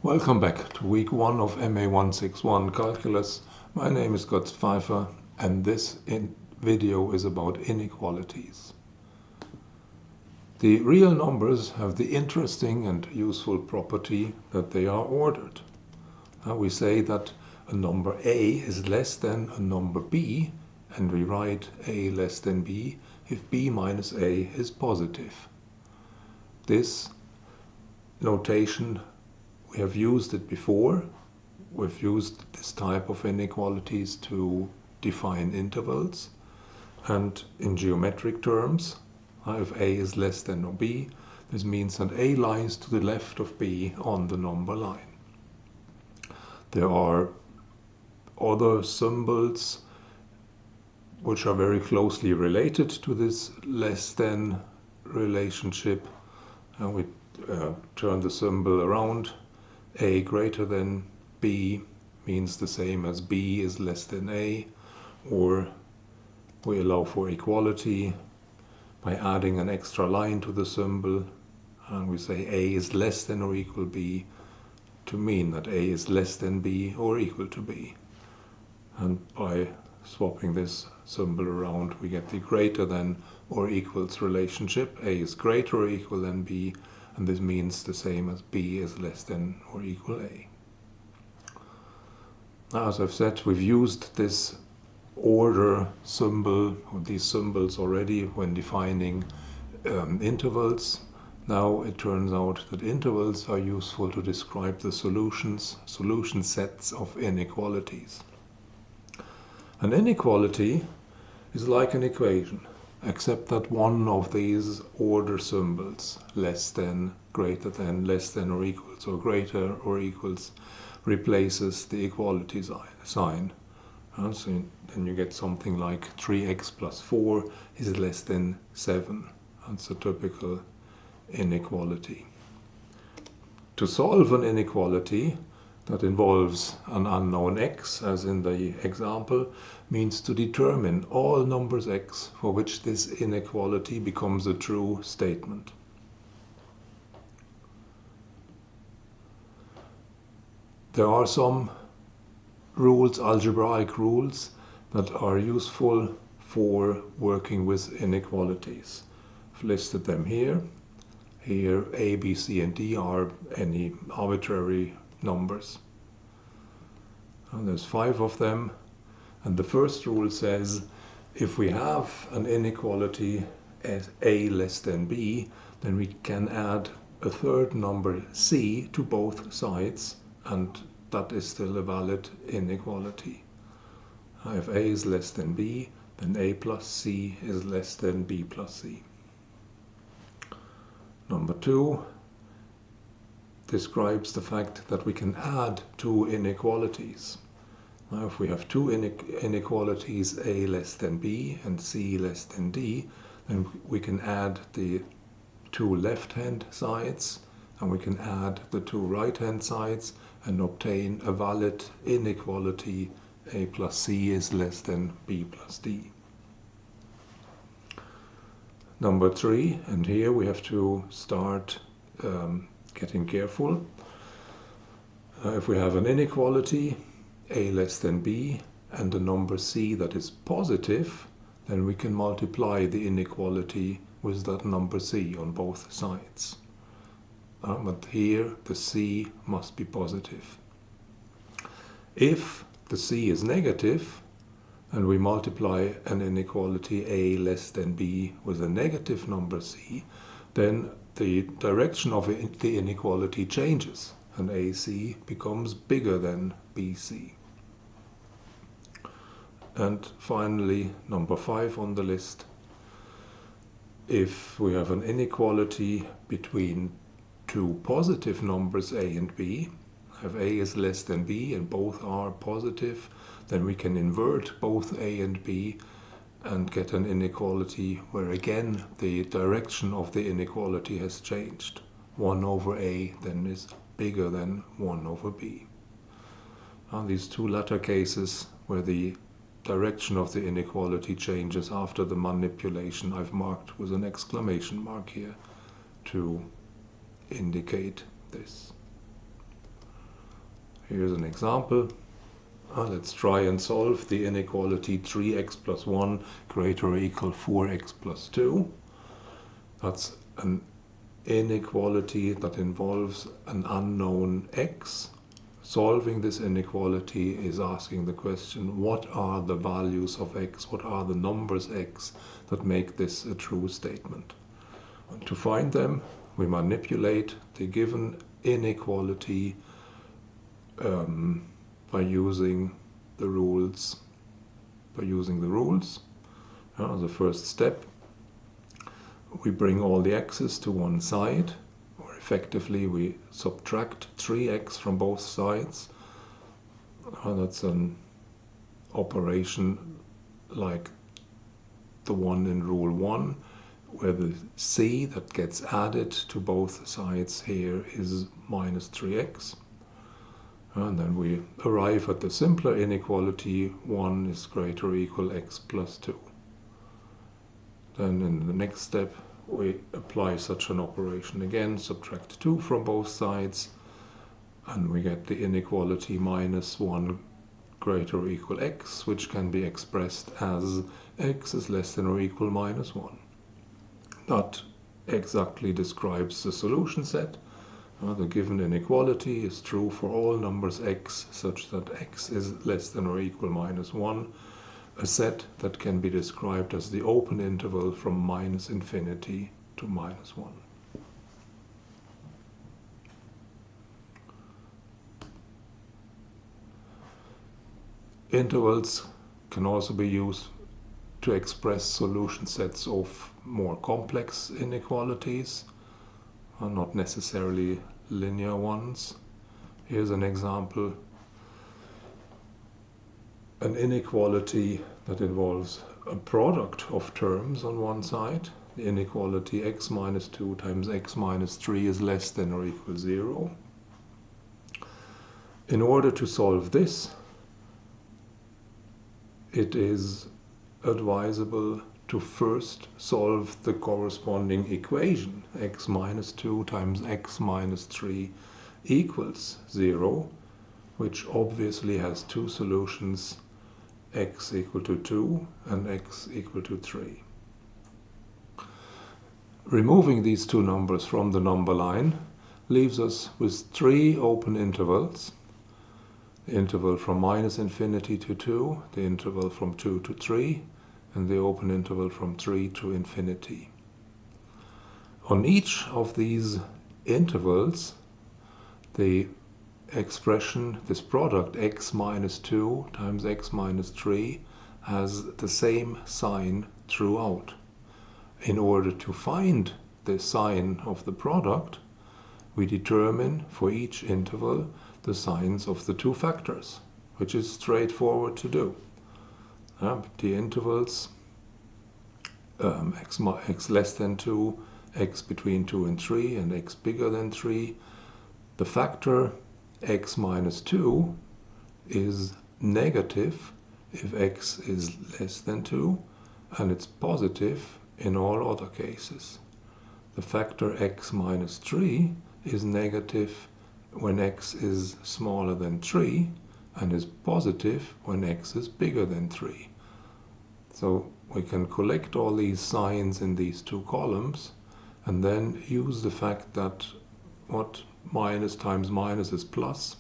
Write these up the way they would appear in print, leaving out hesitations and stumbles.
Welcome back to week 1 of ma161 Calculus. My name is Götz Pfeiffer and this video is about inequalities. The real numbers have the interesting and useful property that they are ordered. We say that a number a is less than a number b, and we write a less than b if b minus a is positive. This notation, we have used it before. We've used this type of inequalities to define intervals. And in geometric terms, if a is less than or b, this means that a lies to the left of b on the number line. There are other symbols which are very closely related to this less than relationship. And we turn the symbol around. A greater than b means the same as b is less than a, or we allow for equality by adding an extra line to the symbol, and we say a is less than or equal b to mean that a is less than b or equal to b. And by swapping this symbol around, we get the greater than or equals relationship. A is greater or equal than b, and this means the same as b is less than or equal a. Now, as I've said, we've used this order symbol, or these symbols already, when defining intervals. Now it turns out that intervals are useful to describe the solution sets of inequalities. An inequality is like an equation, except that one of these order symbols, less than, greater than, less than or equals, or greater or equals, replaces the equality sign. So then you get something like 3x plus 4 is less than 7. That's a typical inequality. To solve an inequality that involves an unknown x, as in the example, means to determine all numbers x for which this inequality becomes a true statement. There are some rules, algebraic rules, that are useful for working with inequalities. I've listed them here. Here a, b, c, and d are any arbitrary numbers. And there's 5 of them. And the first rule says if we have an inequality as a less than b, then we can add a third number c to both sides, and that is still a valid inequality. If a is less than b, then a plus c is less than b plus c. Number 2 describes the fact that we can add two inequalities. Now, if we have two inequalities, a less than b and c less than d, then we can add the two left-hand sides and we can add the two right-hand sides and obtain a valid inequality, a plus c is less than b plus d. Number 3, and here we have to start getting careful. If we have an inequality, a less than b, and a number c that is positive, then we can multiply the inequality with that number c on both sides. But here the c must be positive. If the c is negative, and we multiply an inequality a less than b with a negative number c, then the direction of the inequality changes, and AC becomes bigger than BC. And finally, number 5 on the list. If we have an inequality between two positive numbers a and b, if a is less than b and both are positive, then we can invert both a and b and get an inequality where again the direction of the inequality has changed. 1 over a then is bigger than 1 over b. And these two latter cases where the direction of the inequality changes after the manipulation, I've marked with an exclamation mark here to indicate this. Here's an example. Let's try and solve the inequality 3x plus 1 greater or equal 4x plus 2. That's an inequality that involves an unknown x. Solving this inequality is asking the question, what are the values of x, what are the numbers x that make this a true statement? And to find them, we manipulate the given inequality by using the rules. The first step, we bring all the x's to one side, or effectively we subtract 3x from both sides. That's an operation like the one in rule 1, where the c that gets added to both sides here is minus 3x. And then we arrive at the simpler inequality 1 is greater or equal x plus 2. Then in the next step we apply such an operation again, subtract 2 from both sides, and we get the inequality minus 1 greater or equal x, which can be expressed as x is less than or equal minus 1. That exactly describes the solution set. The given inequality is true for all numbers x such that x is less than or equal minus 1, a set that can be described as the open interval from minus infinity to minus 1. Intervals can also be used to express solution sets of more complex inequalities, not necessarily linear ones. Here's an example. An inequality that involves a product of terms on one side. The inequality x minus 2 times x minus 3 is less than or equal 0. In order to solve this, it is advisable to first solve the corresponding equation, x minus 2 times x minus 3 equals 0, which obviously has two solutions, x equal to 2 and x equal to 3. Removing these two numbers from the number line leaves us with three open intervals. The interval from minus infinity to 2, the interval from 2 to 3, and the open interval from 3 to infinity. On each of these intervals, the expression, this product x minus 2 times x minus 3, has the same sign throughout. In order to find the sign of the product, we determine for each interval the signs of the two factors, which is straightforward to do. The intervals x less than 2, x between 2 and 3, and x bigger than 3. The factor x minus 2 is negative if x is less than 2, and it's positive in all other cases. The factor x minus 3 is negative when x is smaller than 3, and is positive when x is bigger than 3. So we can collect all these signs in these two columns and then use the fact that what minus times minus is plus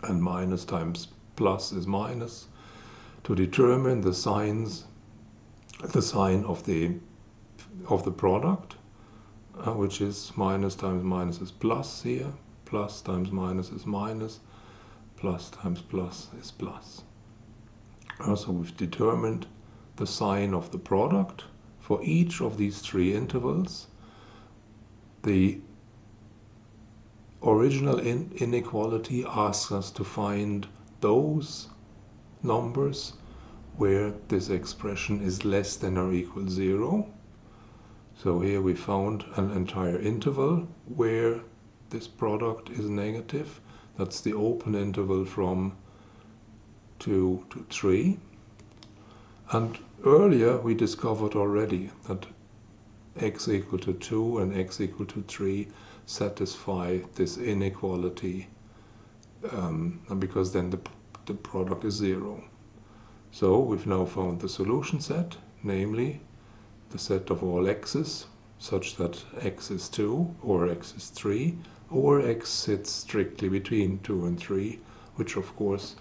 and minus times plus is minus to determine the sign of the product, which is minus times minus is plus here, plus times minus is minus, plus times plus is plus. So we've determined the sign of the product for each of these three intervals. The original inequality asks us to find those numbers where this expression is less than or equal 0. So here we found an entire interval where this product is negative. That's the open interval from 2 to 3. And earlier we discovered already that x equal to 2 and x equal to 3 satisfy this inequality and because then the product is 0. So we've now found the solution set, namely the set of all x's, such that x is 2 or x is 3, or x sits strictly between 2 and 3, which of course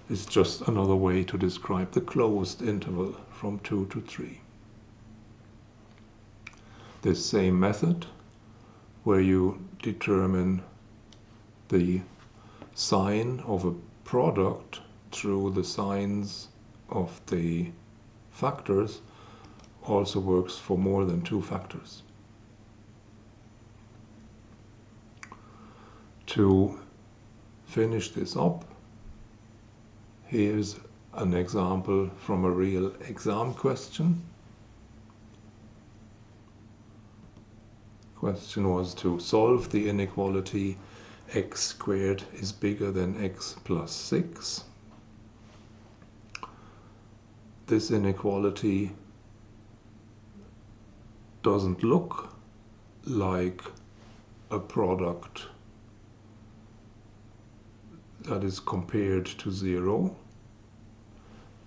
is just another way to describe the closed interval from 2 to 3. This same method, where you determine the sign of a product through the signs of the factors, also works for more than 2 factors. To finish this up, here's an example from a real exam question. Question was to solve the inequality x squared is bigger than x plus 6. This inequality doesn't look like a product that is compared to 0,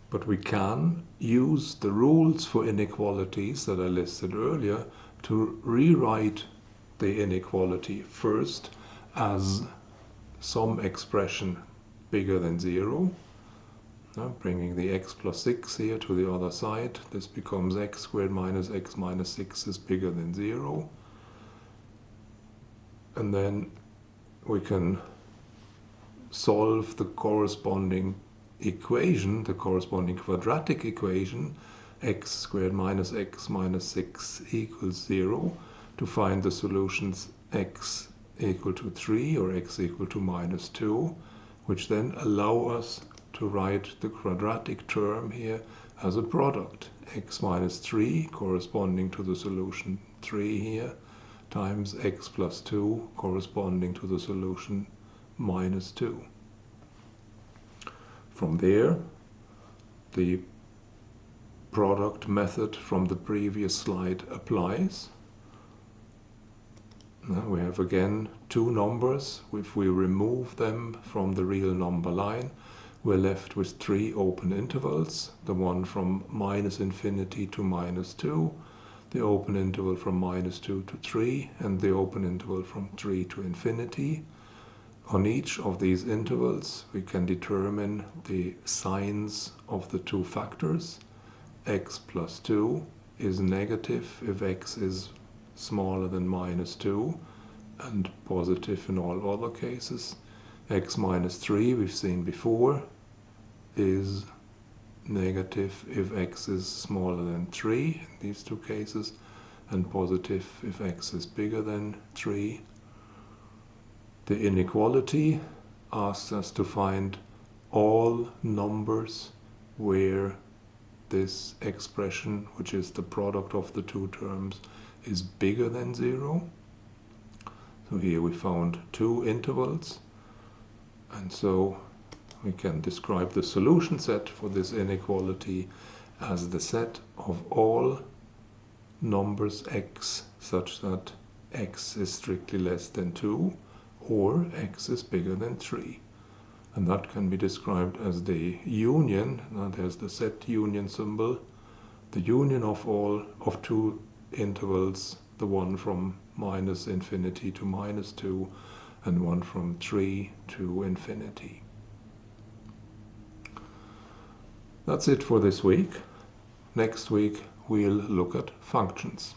but we can use the rules for inequalities that I listed earlier to rewrite the inequality first as some expression bigger than 0. Now bringing the x plus 6 here to the other side, this becomes x squared minus x minus 6 is bigger than 0. And then we can solve the corresponding equation, the corresponding quadratic equation, x squared minus x minus 6 equals 0, to find the solutions x equal to 3 or x equal to minus 2, which then allow us to write the quadratic term here as a product, x minus 3 corresponding to the solution 3 here, times x plus 2 corresponding to the solution minus 2. From there, the product method from the previous slide applies. Now we have again 2 numbers. If we remove them from the real number line, we're left with 3 open intervals, the one from minus infinity to minus 2, the open interval from minus 2 to 3, and the open interval from 3 to infinity. On each of these intervals we can determine the signs of the 2 factors. X plus 2 is negative if x is smaller than minus 2 and positive in all other cases. X minus 3, we've seen before, is negative if x is smaller than 3 in these 2 cases, and positive if x is bigger than 3. The inequality asks us to find all numbers where this expression, which is the product of the 2 terms, is bigger than 0. So here we found 2 intervals, and so we can describe the solution set for this inequality as the set of all numbers x such that x is strictly less than 2 or x is bigger than 3. And that can be described as the union, now there's the set union symbol, the union of all of 2 intervals, the one from minus infinity to minus 2 and one from 3 to infinity. That's it for this week. Next week we'll look at functions.